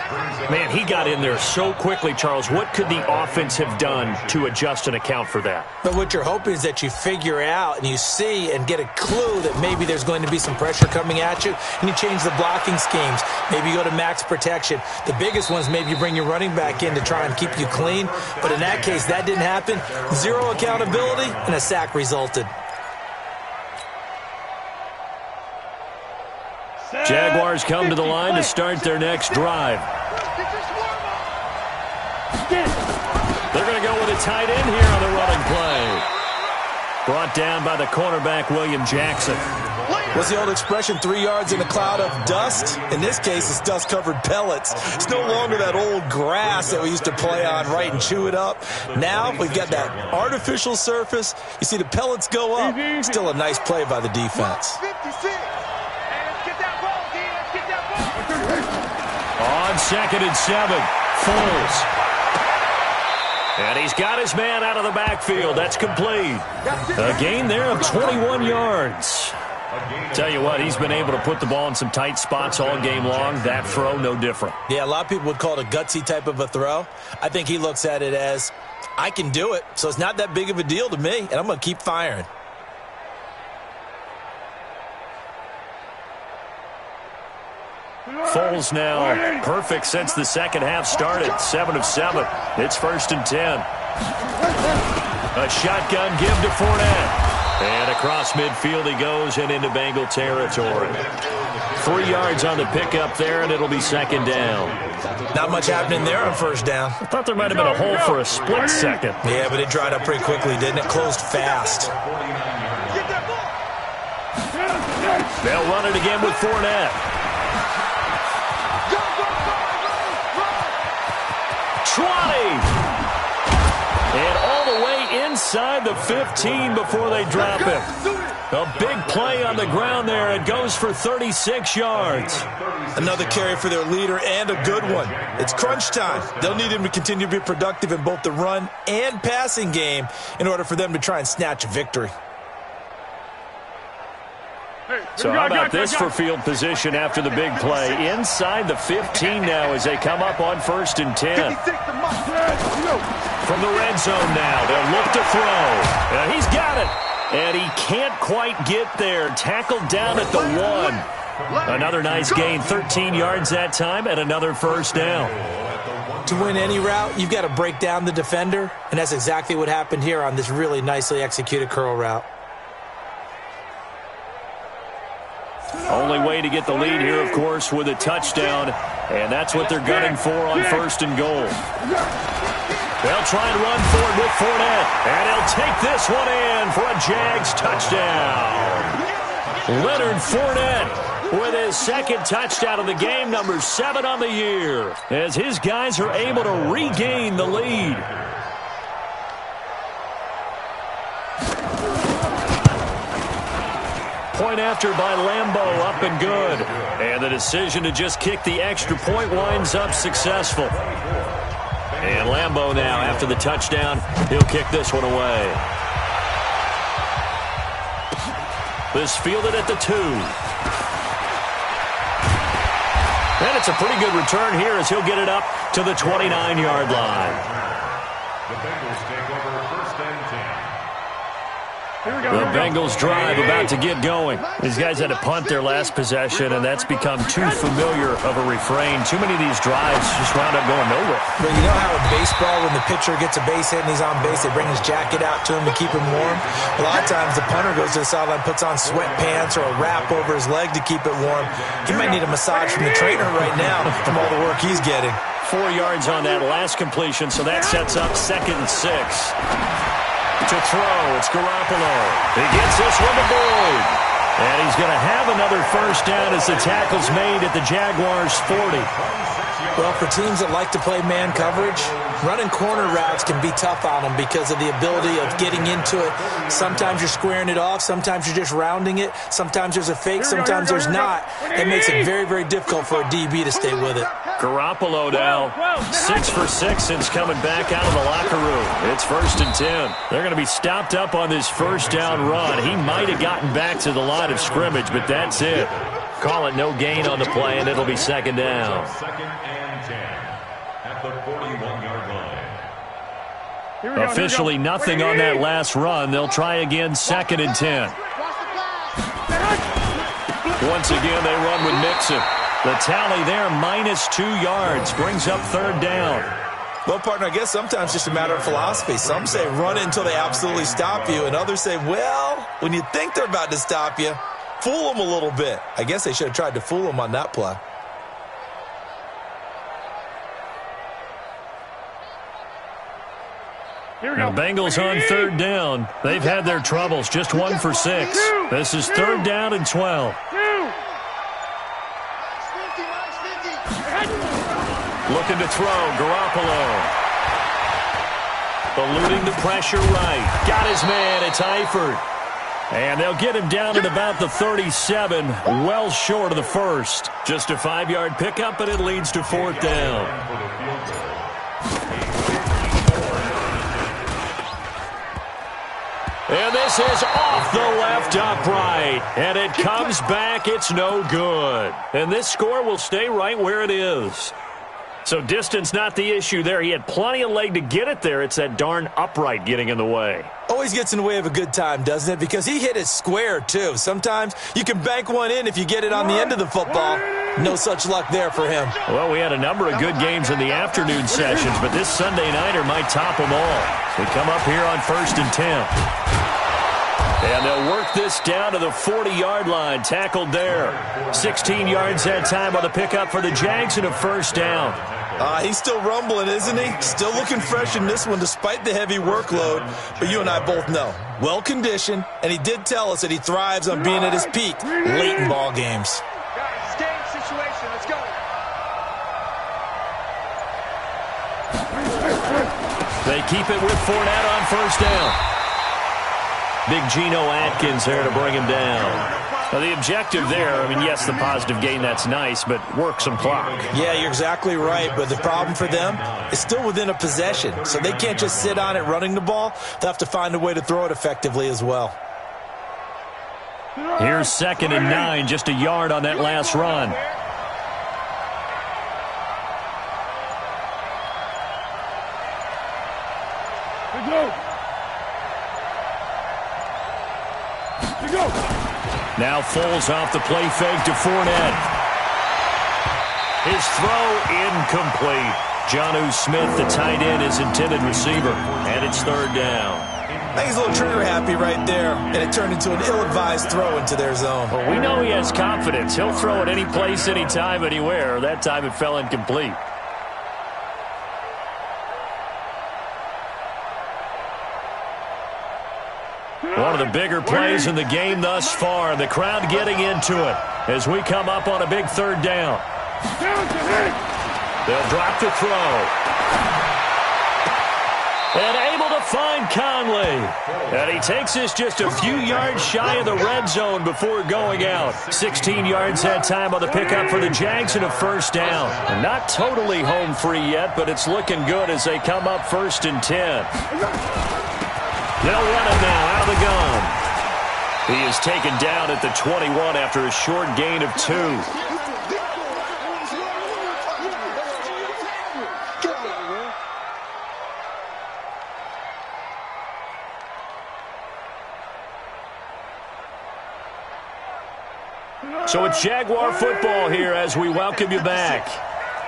Man, he got in there so quickly, Charles. What could the offense have done to adjust and account for that? But what you're hoping is that you figure out and you see and get a clue that maybe there's going to be some pressure coming at you, and you change the blocking schemes. Maybe you go to max protection. The biggest one is maybe you bring your running back in to try and keep you clean. But in that case, that didn't happen. 0 accountability, and a sack resulted. Jaguars come to the line to start their next drive. They're going to go with a tight end here on the running play. Brought down by the cornerback, William Jackson. What's the old expression, 3 yards in a cloud of dust? In this case, it's dust-covered pellets. It's no longer that old grass that we used to play on, right, and chew it up. Now we've got that artificial surface. You see the pellets go up. Still a nice play by the defense. 56. On 2nd and 7, Foles. And he's got his man out of the backfield. That's complete. A gain there of 21 yards. Tell you what, he's been able to put the ball in some tight spots all game long. That throw, no different. Yeah, a lot of people would call it a gutsy type of a throw. I think he looks at it as, I can do it, so it's not that big of a deal to me, and I'm going to keep firing. Foles now perfect since the second half started. 7 of 7. It's 1st and 10. A shotgun give to Fournette. And across midfield he goes and into Bengal territory. 3 yards on the pickup there, and it'll be 2nd down. Not much happening there on 1st down. I thought there might have been a hole for a split second. Yeah, but it dried up pretty quickly, didn't it? Closed fast. They'll run it again with Fournette. 20. And all the way inside the 15 before they drop him. A big play on the ground there. It goes for 36 yards. Another carry for their leader and a good one. It's crunch time. They'll need him to continue to be productive in both the run and passing game in order for them to try and snatch a victory. So how about this for field position after the big play? Inside the 15 now as they come up on 1st and 10. From the red zone now, they'll look to throw. Now he's got it. And he can't quite get there. Tackled down at the 1. Another nice gain, 13 yards that time, and another first down. To win any route, you've got to break down the defender, and that's exactly what happened here on this really nicely executed curl route. Only way to get the lead here, of course, with a touchdown, and that's what they're gunning for on first and goal. They'll try and run for it with Fournette, and he'll take this one in for a Jags touchdown. Leonard Fournette with his second touchdown of the game, number 7 on the year, as his guys are able to regain the lead. Point after by Lambeau, up and good. And the decision to just kick the extra point winds up successful. And Lambeau now, after the touchdown, he'll kick this one away. This fielded at the 2. And it's a pretty good return here as he'll get it up to the 29-yard line. The Bengals take over first and 10. The Bengals drive about to get going. These guys had to punt their last possession, and that's become too familiar of a refrain. Too many of these drives just wound up going nowhere. Well, you know how in baseball, when the pitcher gets a base hit and he's on base, they bring his jacket out to him to keep him warm? A lot of times the punter goes to the sideline, puts on sweatpants or a wrap over his leg to keep it warm. He might need a massage from the trainer right now from all the work he's getting. 4 yards on that last completion, so that sets up 2nd and 6. To throw, it's Garoppolo. He gets this one to Boyd. And he's going to have another first down as the tackle's made at the Jaguars' 40. Well, for teams that like to play man coverage, running corner routes can be tough on them because of the ability of getting into it. Sometimes you're squaring it off. Sometimes you're just rounding it. Sometimes there's a fake. Sometimes there's not. It makes it very, very difficult for a DB to stay with it. Garoppolo now, 6 for 6 since coming back out of the locker room. It's 1st and 10. They're going to be stopped up on this first down run. He might have gotten back to the line of scrimmage, but that's it. Call it no gain on the play, and it'll be 2nd down. 2nd and 10 at the 41-yard line. Officially nothing on that last run. They'll try again, 2nd and 10. Once again, they run with Mixon. The tally there, -2 yards, brings up 3rd down. Well, partner, I guess sometimes it's just a matter of philosophy. Some say run it until they absolutely stop you, and others say, well, when you think they're about to stop you, fool them a little bit. I guess they should have tried to fool them on that play. The Bengals on 3rd down. They've had their troubles, just 1 for 6. This is 3rd down and 12. Looking to throw, Garoppolo. Eluding the pressure right. Got his man, it's Eifert. And they'll get him down at about the 37, well short of the first. Just a 5-yard pickup, and it leads to 4th down. And this is off the left upright. And it comes back, it's no good. And this score will stay right where it is. So distance not the issue there. He had plenty of leg to get it there. It's that darn upright getting in the way. Always gets in the way of a good time, doesn't it? Because he hit it square, too. Sometimes you can bank one in if you get it on the end of the football. No such luck there for him. Well, we had a number of good games in the afternoon sessions, but this Sunday nighter might top them all. We come up here on 1st and 10. And they'll work this down to the 40-yard line, tackled there. 16 yards that time on the pickup for the Jags and a first down. He's still rumbling, isn't he? Still looking fresh in this one despite the heavy workload. But you and I both know, well-conditioned, and he did tell us that he thrives on being at his peak late in ball games. Guys, game situation. Let's go. They keep it with Fournette on first down. Big Geno Atkins there to bring him down. Now, the objective there, I mean, yes, the positive gain, that's nice, but work some clock. Yeah, you're exactly right, but the problem for them is still within a possession, so they can't just sit on it running the ball. They'll have to find a way to throw it effectively as well. Here's 2nd and 9, just a yard on that last run. Now Foles off the play fake to Fournette. His throw incomplete. Jonnu Smith, the tight end, is intended receiver. And it's third down. I think he's a little trigger happy right there, and it turned into an ill-advised throw into their zone. Well, we know he has confidence. He'll throw it any place, anytime, anywhere. That time it fell incomplete. One of the bigger plays in the game thus far. The crowd getting into it as we come up on a big third down. They'll drop the throw. And able to find Conley. And he takes this just a few yards shy of the red zone before going out. 16 yards that time on the pickup for the Jags and a first down. And not totally home free yet, but it's looking good as they come up 1st and 10. They'll run it now out of the gun. He is taken down at the 21 after a short gain of 2. So it's Jaguar football here as we welcome you back.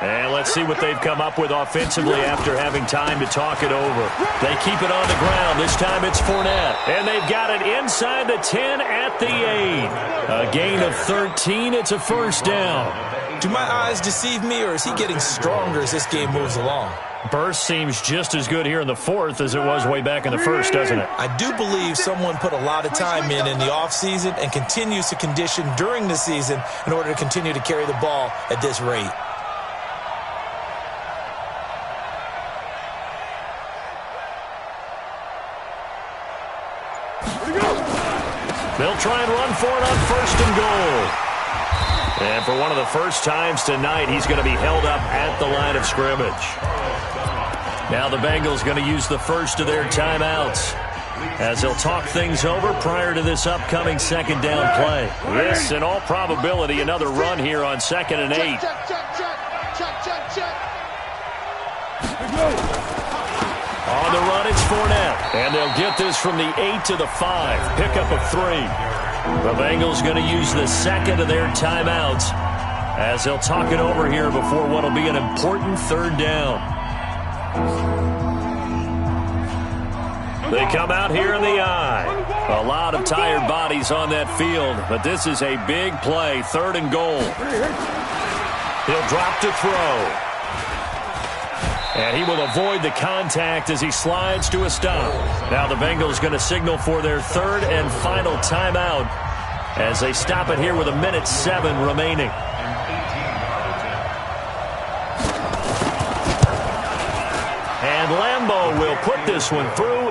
And let's see what they've come up with offensively after having time to talk it over. They keep it on the ground. This time it's Fournette. And they've got it inside the 10 at the 8. A gain of 13. It's a first down. Do my eyes deceive me, or is he getting stronger as this game moves along? Burst seems just as good here in the 4th as it was way back in the 1st, doesn't it? I do believe someone put a lot of time in the offseason and continues to condition during the season in order to continue to carry the ball at this rate. They'll try and run for it on 1st and goal. And for one of the first times tonight, he's going to be held up at the line of scrimmage. Now the Bengals going to use the first of their timeouts as they'll talk things over prior to this upcoming second down play. Yes, in all probability, another run here on 2nd and 8. On the run, it's Fournette. And they'll get this from the 8 to the 5. Pickup of 3. The Bengals going to use the second of their timeouts as they'll talk it over here before what will be an important third down. They come out here in the eye. A lot of tired bodies on that field, but this is a big play. 3rd and goal. He'll drop to throw. And he will avoid the contact as he slides to a stop. Now the Bengals going to signal for their 3rd and final timeout as they stop it here with 1:07 remaining. And Lambeau will put this one through.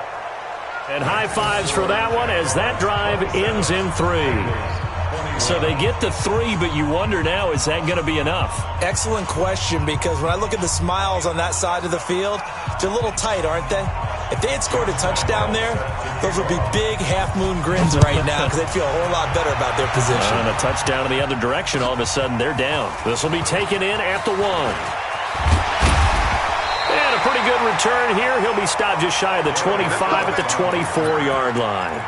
And high fives for that one as that drive ends in 3. So they get to 3, but you wonder now, is that going to be enough? Excellent question, because when I look at the smiles on that side of the field, they're a little tight, aren't they? If they had scored a touchdown there, those would be big half-moon grins right now because they'd feel a whole lot better about their position. And a touchdown in the other direction, all of a sudden they're down. This will be taken in at the 1. And a pretty good return here. He'll be stopped just shy of the 25 at the 24-yard line.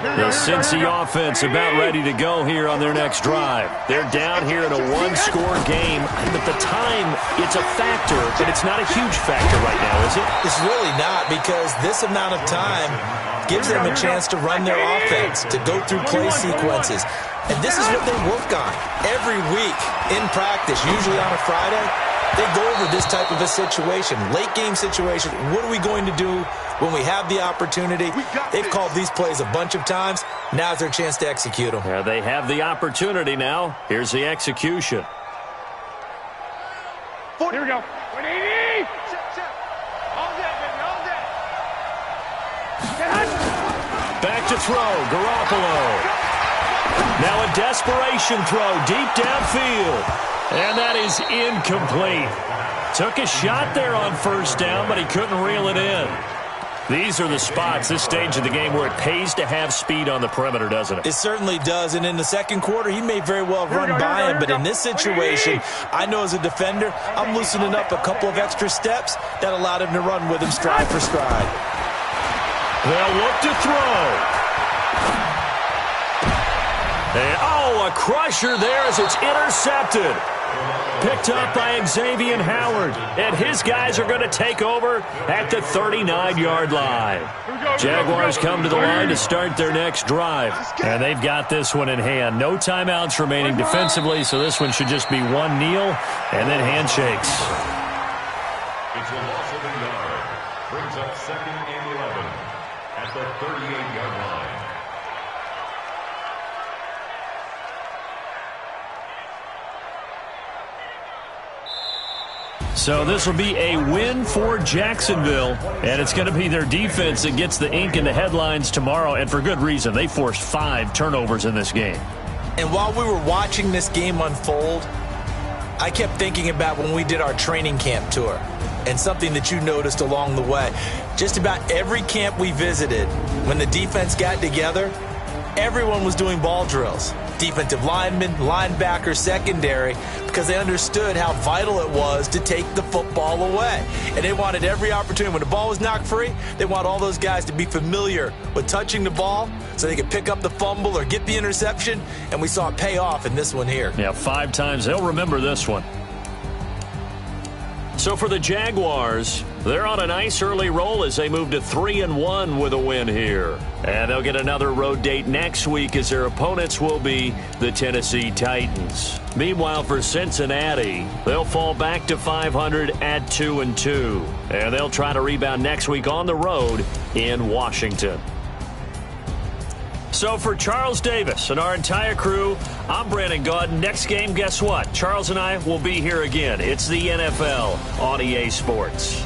The Cincy offense about ready to go here on their next drive. They're down here in a 1-score game. But the time, it's a factor, but it's not a huge factor right now, is it? It's really not, because this amount of time gives them a chance to run their offense, to go through play sequences. And this is what they work on every week in practice, usually on a Friday. They go over this type of a situation, late game situation. What are we going to do when we have the opportunity? They've called these plays a bunch of times. Now's their chance to execute them. Yeah, they have the opportunity now. Here's the execution. Here we go. 180. All day, baby, all day. Back to throw, Garoppolo. Now a desperation throw deep downfield. And that is incomplete. Took a shot there on 1st down, but he couldn't reel it in. These are the spots, this stage of the game, where it pays to have speed on the perimeter, doesn't it? It certainly does. And in the second quarter, he may very well run by him. But in this situation, I know as a defender, I'm loosening up a couple of extra steps that allowed him to run with him stride for stride. They'll look to throw. And, a crusher there as it's intercepted. Picked up by Xavier Howard. And his guys are going to take over at the 39-yard line. Jaguars come to the line to start their next drive. And they've got this one in hand. No timeouts remaining defensively, so this one should just be one kneel and then handshakes. It's a loss of a yard. Brings up 2nd and 11 at the 38-yard line. So this will be a win for Jacksonville, and it's going to be their defense that gets the ink in the headlines tomorrow, and for good reason. They forced 5 turnovers in this game. And while we were watching this game unfold, I kept thinking about when we did our training camp tour and something that you noticed along the way. Just about every camp we visited, when the defense got together, everyone was doing ball drills. Defensive linemen, linebackers, secondary, because they understood how vital it was to take the football away. And they wanted every opportunity. When the ball was knocked free, they want all those guys to be familiar with touching the ball so they could pick up the fumble or get the interception, and we saw it pay off in this one here. Yeah, 5 times. They'll remember this one. So for the Jaguars, they're on a nice early roll as they move to 3-1 with a win here. And they'll get another road date next week as their opponents will be the Tennessee Titans. Meanwhile, for Cincinnati, they'll fall back to 500 at 2-2. And they'll try to rebound next week on the road in Washington. So for Charles Davis and our entire crew, I'm Brandon Gaudin. Next game, guess what? Charles and I will be here again. It's the NFL on EA Sports.